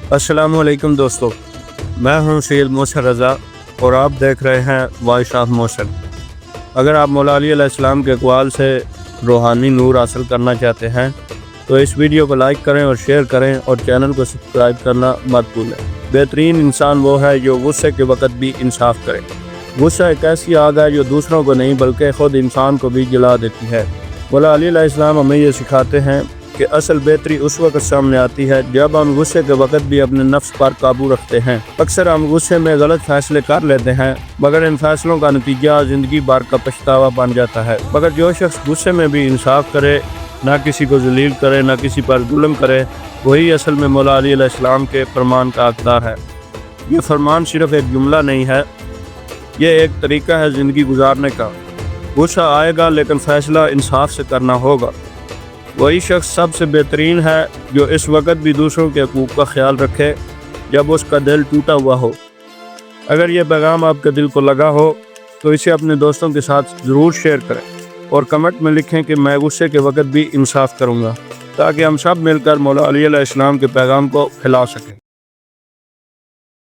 अस्सलाम वालेकुम दोस्तों, मैं हूं सैयद मोहसिन रज़ा और आप देख रहे हैं वॉइस ऑफ मोहसिन। अगर आप मौला अली अलैहिस्सलाम के अक़वाल से रूहानी नूर हासिल करना चाहते हैं तो इस वीडियो को लाइक करें और शेयर करें और चैनल को सब्सक्राइब करना मत भूलें। बेहतरीन इंसान वो है जो गुस्से के वक़्त भी इंसाफ करे। गुस्सा एक ऐसी आग है जो दूसरों को नहीं बल्कि ख़ुद इंसान को भी जला देती है। मौला अली अलैहिस्सलाम हमें ये सिखाते हैं कि असल बेहतरी उस वक्त सामने आती है जब हम गुस्से के वक्त भी अपने नफ्स पर काबू रखते हैं। अक्सर हम गुस्से में गलत फैसले कर लेते हैं मगर इन फैसलों का नतीजा ज़िंदगी भर का पछतावा बन जाता है। मगर जो शख्स गुस्से में भी इंसाफ करे, ना किसी को जलील करे, ना किसी पर जुल्म करे, वही असल में मौला अली अलैहिस्सलाम के फरमान का हकदार है। ये फरमान सिर्फ एक जुमला नहीं है, ये एक तरीका है ज़िंदगी गुजारने का। गुस्सा आएगा लेकिन फ़ैसला इंसाफ से करना होगा। वही शख्स सबसे बेहतरीन है जो इस वक्त भी दूसरों के हकूक़ का ख्याल रखे जब उसका दिल टूटा हुआ हो। अगर ये पैगाम आपके दिल को लगा हो तो इसे अपने दोस्तों के साथ ज़रूर शेयर करें और कमेंट में लिखें कि मैं गुस्से के वक्त भी इंसाफ करूँगा, ताकि हम सब मिलकर मौला अली अलैहिस्सलाम के पैगाम को फैला सकें।